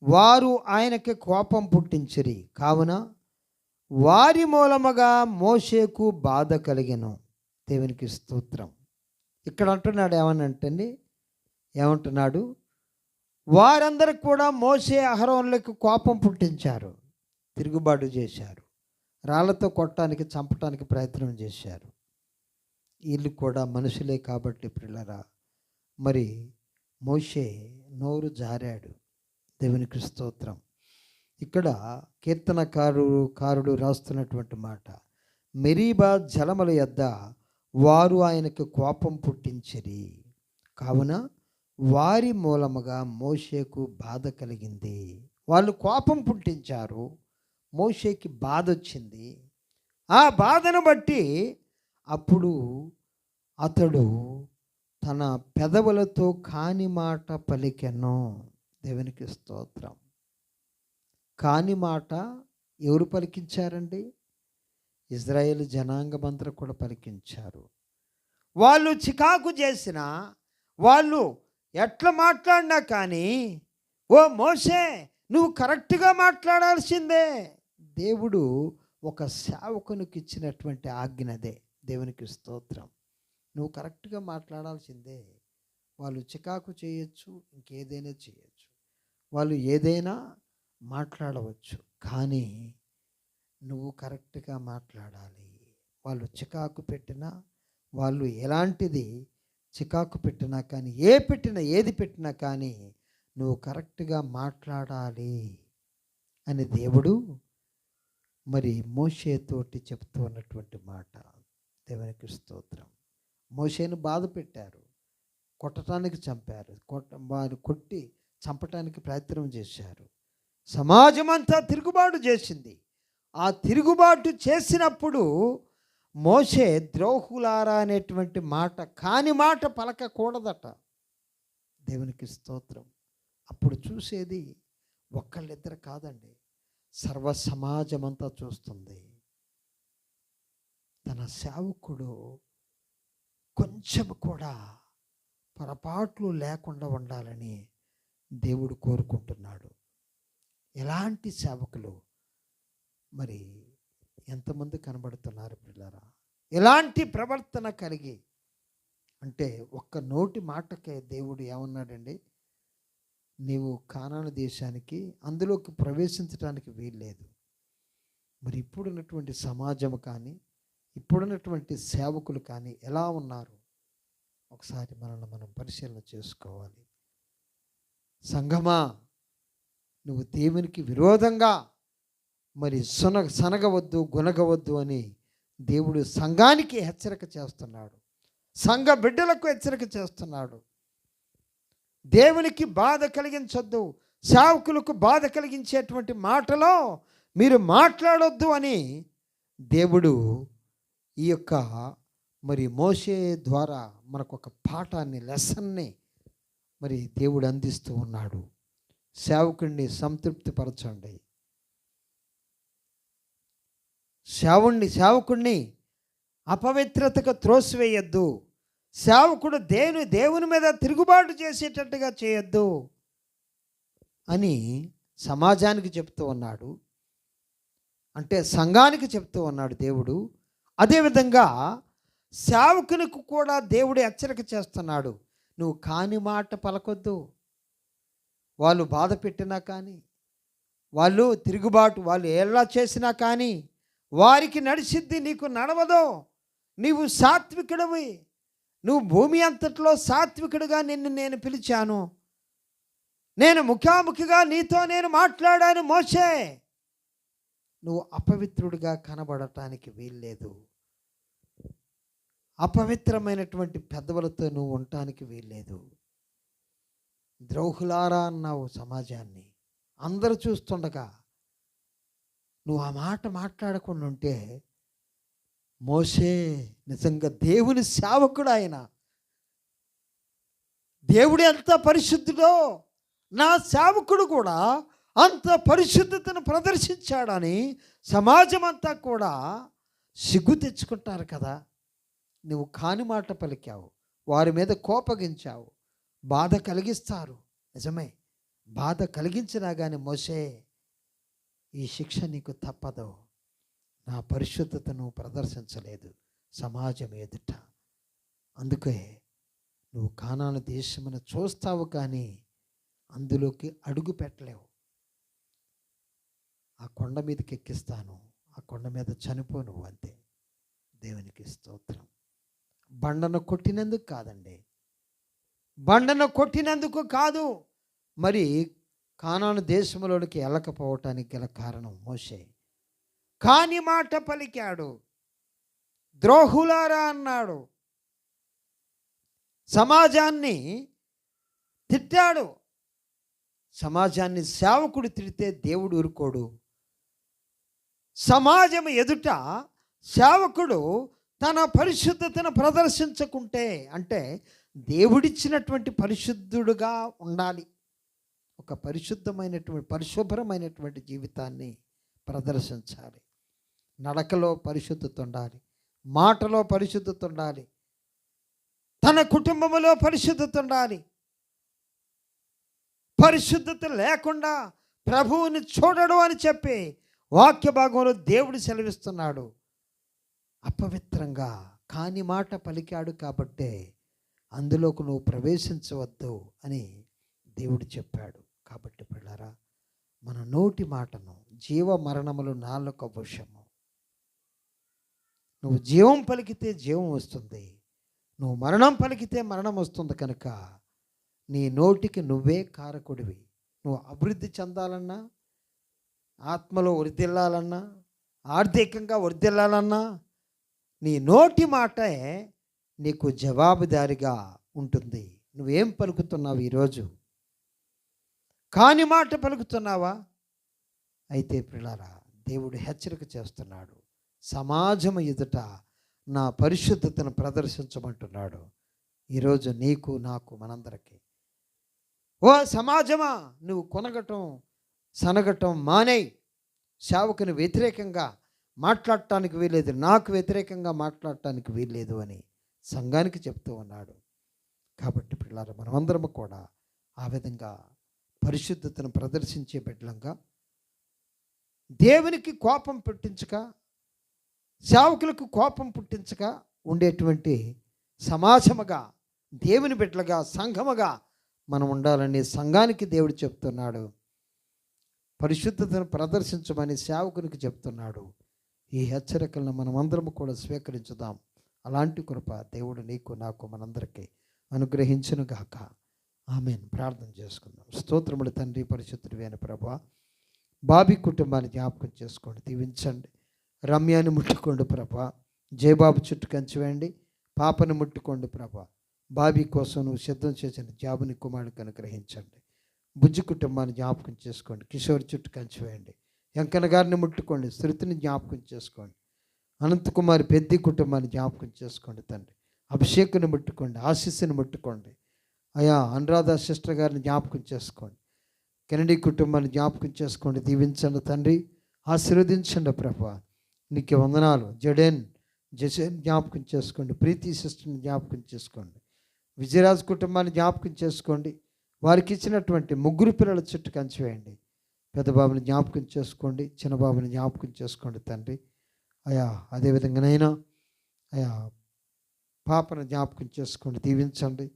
వారు ఆయనకి కోపం పుట్టించిరి, కావున వారి మూలముగా మోషేకు బాధ కలిగెను. దేవునికి స్తోత్రం. ఇక్కడ అంటున్నాడు ఏమంటున్నాడు, వారందరికి కూడా మోషే అహరోనులకు కోపం పుట్టించారు, తిరుగుబాటు చేశారు, రాళ్లతో కొట్టడానికి చంపడానికి ప్రయత్నం చేశారు. వీళ్ళు కూడా మనుషులే కాబట్టి పిల్లరా, మరి మోషే నోరు జారాడు. దేవునికి స్తోత్రం. ఇక్కడ కీర్తనకారుడు రాస్తున్నటువంటి మాట, మెరీబా జలముల యొద్ద వారు ఆయనకు కోపం పుట్టించిరి, కావున వారి మూలముగా మోషేకు బాధ కలిగింది. వాళ్ళు కోపం పుట్టించారు, మోషేకి బాధ వచ్చింది. ఆ బాధను బట్టి అప్పుడు అతడు తన పెదవులతో కాని మాట పలికెను. దేవునికి స్తోత్రం. కాని మాట ఎవరు పలికించారండి? ఇజ్రాయేల్ జనాంగమంతా కూడా పలికించారు. వాళ్ళు చికాకు చేసిన, వాళ్ళు ఎట్లా మాట్లాడినా కానీ, ఓ మోషే నువ్వు కరెక్ట్గా మాట్లాడాల్సిందే. దేవుడు ఒక సేవకునికి ఇచ్చినటువంటి ఆజ్ఞదే. దేవునికి స్తోత్రం. నువ్వు కరెక్ట్గా మాట్లాడాల్సిందే. వాళ్ళు చికాకు చేయొచ్చు, ఇంకేదైనా చేయొచ్చు, వాళ్ళు ఏదైనా మాట్లాడవచ్చు, కానీ నువ్వు కరెక్ట్గా మాట్లాడాలి. వాళ్ళు చికాకు పెట్టినా, వాళ్ళు ఎలాంటిది చికాకు పెట్టినా కానీ, ఏది పెట్టినా కానీ నువ్వు కరెక్ట్గా మాట్లాడాలి అని దేవుడు మరి మోషేతోటి చెప్తూ ఉన్నటువంటి మాట. దేవునికి స్తోత్రం. మోషేను బాధ పెట్టారు, కొట్టడానికి చంపారు, వారు కొట్టి చంపటానికి ప్రయత్నం చేశారు. సమాజం అంతా తిరుగుబాటు చేసింది. ఆ తిరుగుబాటు చేసినప్పుడు మోషే ద్రోహులారా అనేటువంటి మాట, కాని మాట పలకకూడదట. దేవునికి స్తోత్రం. అప్పుడు చూసేది ఒక్కళ్ళిద్దరు కాదండి, సర్వ సమాజం అంతా చూస్తుంది. తన సేవకుడు కొంచెం కూడా పొరపాట్లు లేకుండా ఉండాలని దేవుడు కోరుకుంటున్నాడు. ఎలాంటి సేవకులు మరి ఎంతమంది కనబడుతున్నారు పిల్లరా? ఎలాంటి ప్రవర్తన కలిగి అంటే, ఒక్క నోటి మాటకే దేవుడు ఏమన్నాడండి, నీవు కానాను దేశానికి అందులోకి ప్రవేశించడానికి వీల్లేదు. మరి ఇప్పుడున్నటువంటి సమాజం కానీ, ఇప్పుడున్నటువంటి సేవకులు కానీ ఎలా ఉన్నారు? ఒకసారి మనల్ని మనం పరిశీలన చేసుకోవాలి. సంఘమా, నువ్వు దేవునికి విరోధంగా మరి సనగవద్దు, గునగవద్దు అని దేవుడు సంఘానికి హెచ్చరిక చేస్తున్నాడు. సంఘ బిడ్డలకు హెచ్చరిక చేస్తున్నాడు. దేవునికి బాధ కలిగించొద్దు, సేవకులకు బాధ కలిగించేటువంటి మాటలో మీరు మాట్లాడొద్దు అని దేవుడు ఈ యొక్క మరి మోషే ద్వారా మనకు ఒక పాఠాన్ని, లెసన్ని మరి దేవుడు అందిస్తూ ఉన్నాడు. సేవకుడిని సంతృప్తిపరచండి. సేవకుడిని అపవిత్రతకు త్రోసివేయద్దు. సేవకుడు దేవుని మీద తిరుగుబాటు చేసేటట్టుగా చేయొద్దు అని సమాజానికి చెప్తూ ఉన్నాడు. అంటే సంఘానికి చెప్తూ ఉన్నాడు దేవుడు. అదేవిధంగా సేవకునికి కూడా దేవుడు హెచ్చరిక చేస్తున్నాడు. నువ్వు కాని మాట పలకొద్దు. వాళ్ళు బాధ పెట్టినా కానీ, వాళ్ళు తిరుగుబాటు, వాళ్ళు ఎలా చేసినా కానీ వారికి నడిచిద్ది, నీకు నడవదు. నీవు సాత్వికుడివి. నువ్వు భూమి అంతట్లో సాత్వికుడిగా నిన్ను నేను పిలిచాను. నేను ముఖాముఖిగా నీతో నేను మాట్లాడాను మోషే. నువ్వు అపవిత్రుడిగా కనబడటానికి వీల్లేదు. అపవిత్రమైనటువంటి పెదవులతో నువ్వు ఉండటానికి వీల్లేదు. ద్రోహులారా అన్నావు సమాజాన్ని. అందరూ చూస్తుండగా నువ్వు ఆ మాట మాట్లాడకుండా ఉంటే, మోషే నిజంగా దేవుని సేవకుడు. ఆయన దేవుడు ఎంత పరిశుద్ధుడో, నా సేవకుడు కూడా అంత పరిశుద్ధతను ప్రదర్శించాడని సమాజం అంతా కూడా సిగ్గు తెచ్చుకుంటారు కదా. నువ్వు కాని మాట పలికావు, వారి మీద కోపగించావు, బాధ కలిగిస్తారు. నిజమే, బాధ కలిగించినా కానీ మోసే, ఈ శిక్ష నీకు తప్పదు. నా పరిశుద్ధతను ప్రదర్శించలేదు సమాజం ఎదుట. అందుకే నువ్వు కానాను దేశమును చూస్తావు కానీ అందులోకి అడుగు పెట్టలేవు. ఆ కొండ మీదకి ఎక్కిస్తాను, ఆ కొండ మీద చనిపో నువ్వు, అంతే. దేవునికి స్తోత్రం. బండను కొట్టినందుకు కాదండి, బండను కొట్టినందుకు కాదు. మరి కానాను దేశంలోనికి వెళ్ళకపోవటానికి గల కారణం మోషే కాని మాట పలికాడు, ద్రోహులారా అన్నాడు, సమాజాన్ని తిట్టాడు. సమాజాన్ని సేవకుడు తిడితే దేవుడు ఊరుకోడు. సమాజం ఎదుట సేవకుడు తన పరిశుద్ధతను ప్రదర్శించకుంటే, అంటే దేవుడిచ్చినటువంటి పరిశుద్ధుడుగా ఉండాలి. ఒక పరిశుద్ధమైనటువంటి పరిశుభ్రమైనటువంటి జీవితాన్ని ప్రదర్శించాలి. నడకలో పరిశుద్ధత ఉండాలి, మాటలో పరిశుద్ధత ఉండాలి, తన కుటుంబంలో పరిశుద్ధత ఉండాలి. పరిశుద్ధత లేకుండా ప్రభువుని చూడడు అని చెప్పి వాక్య భాగంలో దేవుడు సెలవిస్తున్నాడు. అపవిత్రంగా కాని మాట పలికాడు కాబట్టే అందులోకి నువ్వు ప్రవేశించవద్దు అని దేవుడు చెప్పాడు. కాబట్టి పిల్లారా, మన నోటి మాటను, జీవ మరణములు నాలుక వశము. నువ్వు జీవం పలికితే జీవం వస్తుంది, నువ్వు మరణం పలికితే మరణం వస్తుంది. కనుక నీ నోటికి నువ్వే కారకుడివి. నువ్వు అభివృద్ధి చెందాలన్నా, ఆత్మలో వర్ధిల్లాలన్నా, ఆర్థికంగా వర్ధిల్లాలన్నా నీ నోటి మాటే నీకు జవాబుదారిగా ఉంటుంది. నువ్వేం పలుకుతున్నావు ఈరోజు? కాని మాట పలుకుతున్నావా? అయితే పిల్లారా, దేవుడు హెచ్చరిక చేస్తున్నాడు. సమాజం ఎదుట నా పరిశుద్ధతను ప్రదర్శించమంటున్నాడు ఈరోజు నీకు, నాకు, మనందరికీ. ఓ సమాజమా, నువ్వు కొనగటం సనగటం మానేయ్. సేవకుని వ్యతిరేకంగా మాట్లాడటానికి వీల్లేదు, నాకు వ్యతిరేకంగా మాట్లాడటానికి వీల్లేదు అని సంఘానికి చెప్తూ ఉన్నాడు. కాబట్టి పిల్లారా, మనమందరము కూడా ఆ విధంగా పరిశుద్ధతను ప్రదర్శించే బిడ్డలంగా, దేవునికి కోపం పుట్టించక, సేవకులకు కోపం పుట్టించక ఉండేటువంటి సమాజముగా, దేవుని బిడ్డలుగా, సంఘముగా మనం ఉండాలని సంఘానికి దేవుడు చెప్తున్నాడు. పరిశుద్ధతను ప్రదర్శించమని సేవకునికి చెప్తున్నాడు. ఈ హెచ్చరికలను మనమందరము కూడా స్వీకరించుదాం. అలాంటి కృప దేవుడు నీకు, నాకు, మనందరికీ అనుగ్రహించును గాక. ఆమేన్. ప్రార్థన చేసుకుందాం. స్తోత్రములు తండ్రి, పరిశుద్ధుడివి అయిన ప్రభువా, బాబీ కుటుంబాన్ని జ్ఞాపకం చేసుకోండి, దీవించండి. రమ్యాన్ని ముట్టుకోండి ప్రభా, జయబాబు చుట్టూ కంచివేయండి. పాపను ముట్టుకోండి ప్రభా. బాబీ కోసం నువ్వు సిద్ధం చేసిన జాబుని కుమారునికి అనుగ్రహించండి. బుజ్జి కుటుంబాన్ని జ్ఞాపకం చేసుకోండి, కిషోర్ చుట్టూ కంచివేయండి. వెంకన్న గారిని ముట్టుకోండి, శృతిని జ్ఞాపకం చేసుకోండి. అనంతకుమారి పెద్ద కుటుంబాన్ని జ్ఞాపకం చేసుకోండి తండ్రి. అభిషేకుని ముట్టుకోండి, ఆశీస్సుని ముట్టుకోండి అయా. అనురాధ సిస్టర్ గారిని జ్ఞాపకం చేసుకోండి. కెనడీ కుటుంబాన్ని జ్ఞాపకం చేసుకోండి, దీవించండి తండ్రి, ఆశీర్వదించండి ప్రభా. నీకు వందనాలు. జసేన్ జ్ఞాపకం చేసుకోండి, ప్రీతి సిస్టర్ని జ్ఞాపకం చేసుకోండి. విజయరాజు కుటుంబాన్ని జ్ఞాపకం చేసుకోండి. వారికి ఇచ్చినటువంటి ముగ్గురు పిల్లల చుట్టూ కంచివేయండి. పెద్దబాబుని జ్ఞాపకం చేసుకోండి, చిన్నబాబుని జ్ఞాపకం చేసుకోండి తండ్రి అయా. అదేవిధంగానైనా అయా పాపను జ్ఞాపకం చేసుకోండి, దీవించండి.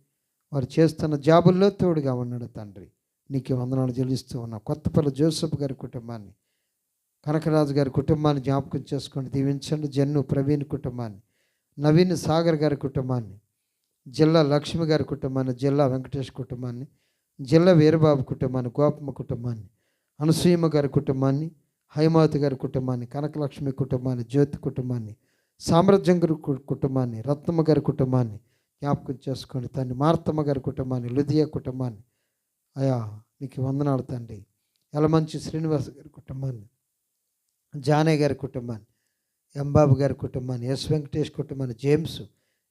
వారు చేస్తున్న జాబుల్లో తోడుగా ఉన్నాడు తండ్రి. నీకు వందనాలు చెల్లిస్తూ ఉన్నా. కొత్తపల్లి జోసెఫ్ గారి కుటుంబాన్ని, కనకరాజు గారి కుటుంబాన్ని జ్ఞాపకం చేసుకోండి, దీవించండి. జన్ను ప్రవీణ్ కుటుంబాన్ని, నవీన్ సాగర్ గారి కుటుంబాన్ని, జిల్లా లక్ష్మి గారి కుటుంబాన్ని, జిల్లా వెంకటేష్ కుటుంబాన్ని, జిల్లా వీరబాబు కుటుంబాన్ని, గోపమ్మ కుటుంబాన్ని, అనసూయమ్మ గారి కుటుంబాన్ని, హైమావతి గారి కుటుంబాన్ని, కనకలక్ష్మి కుటుంబాన్ని, జ్యోతి కుటుంబాన్ని, సామ్రాజ్యం గారి కుటుంబాన్ని, రత్నమ్మ గారి కుటుంబాన్ని జ్ఞాపకం చేసుకోండి తండ్రి. మార్తమ్మ గారి కుటుంబాన్ని, లుదియా కుటుంబాన్ని అయా నీకు వందనాలు తండ్రి. యలమంచి శ్రీనివాస్ గారి కుటుంబాన్ని, జానయ్య గారి కుటుంబాన్ని, ఎంబాబు గారి కుటుంబాన్ని, ఎస్ వెంకటేష్ కుటుంబాన్ని, జేమ్స్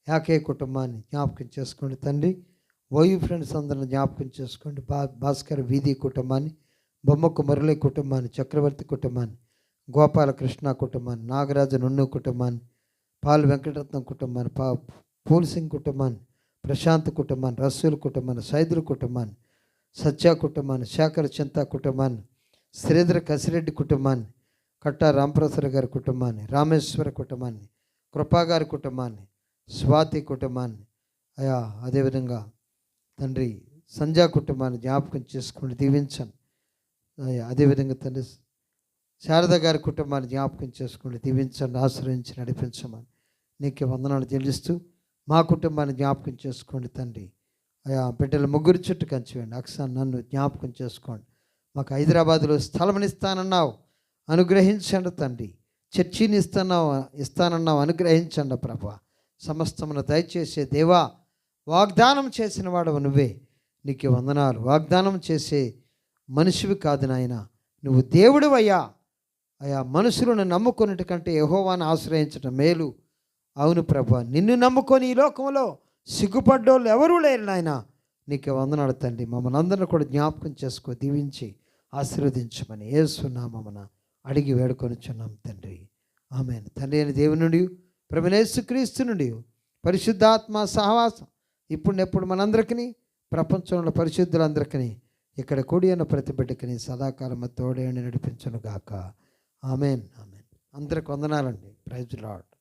యాకే కుటుంబాన్ని జ్ఞాపకం చేసుకోండి తండ్రి. ఓయూ ఫ్రెండ్స్ అందరిని జ్ఞాపకం చేసుకోండి. భాస్కర్ వీధి కుటుంబాన్ని, బొమ్మకు మురళి కుటుంబాన్ని, చక్రవర్తి కుటుంబాన్ని, గోపాలకృష్ణ కుటుంబాన్ని, నాగరాజు నున్ను కుటుంబాన్ని, పాల్ వెంకటరత్నం కుటుంబాన్ని, పూల్ సింగ్ కుటుంబాన్ని, ప్రశాంత్ కుటుంబాన్ని, రసూల్ కుటుంబాన్ని, సైదుల్ కుటుంబాన్ని, సత్య కుటుంబాన్ని, శేఖర్ చింతా కుటుంబాన్ని, శ్రీధర్ కసిరెడ్డి కుటుంబాన్ని, కట్టా రాంప్రసాద్ గారి కుటుంబాన్ని, రామేశ్వర కుటుంబాన్ని, కృపాగారి కుటుంబాన్ని, స్వాతి కుటుంబాన్ని, అయా అదేవిధంగా తండ్రి సంజా కుటుంబాన్ని జ్ఞాపకం చేసుకుని దీవించండి. అయ్యా అదేవిధంగా తండ్రి శారద గారి కుటుంబాన్ని జ్ఞాపకం చేసుకుని దీవించండి, ఆశ్రయించి నడిపించమని నీకే వందనాలు చెల్లిస్తూ మా కుటుంబాన్ని జ్ఞాపకం చేసుకోండి తండ్రి. అయా బిడ్డల ముగ్గురు చుట్టూ కంచివేయండి. అక్సాన్ నన్ను జ్ఞాపకం చేసుకోండి. మాకు హైదరాబాదులో స్థలం ఇస్తానన్నావు, అనుగ్రహించండి తండ్రి. చర్చిని ఇస్తానన్నావు, అనుగ్రహించండి ప్రభా. సమస్తమును దయచేసే దేవా, వాగ్దానం చేసిన వాడు నువ్వే, నీకు వందనాలు. వాగ్దానం చేసే మనిషివి కాదు నాయన, నువ్వు దేవుడు అయ్యా. అయా మనుషులను నమ్ముకున్నట్టు కంటే యెహోవాను ఆశ్రయించడం మేలు. అవును ప్రభా, నిన్ను నమ్ముకొని ఈ లోకంలో సిగ్గుపడ్డోళ్ళు ఎవరూ లేరు నాయన. నీకు వందనాలు తండ్రి. మమ్మల్ని అందరిని కూడా జ్ఞాపకం చేసుకో, దీవించి ఆశీర్వదించమని యేసు నామమున అడిగి వేడుకొనిచున్నాం తండ్రి. ఆమేన్. తండ్రి అయిన దేవుని నుండి, ప్రభువైన యేసుక్రీస్తు నుండి పరిశుద్ధాత్మ సహవాసం ఇప్పుడెప్పుడు మనందరికీ, ప్రపంచంలో పరిశుద్ధులందరికీ, ఇక్కడ కూడి ఉన్న ప్రతి బిడ్డకిని సదాకాలం తోడేండి నడిపించును గాక. ఆమేన్. ఆమేన్. అందరికి వందనాలండి. Praise lord.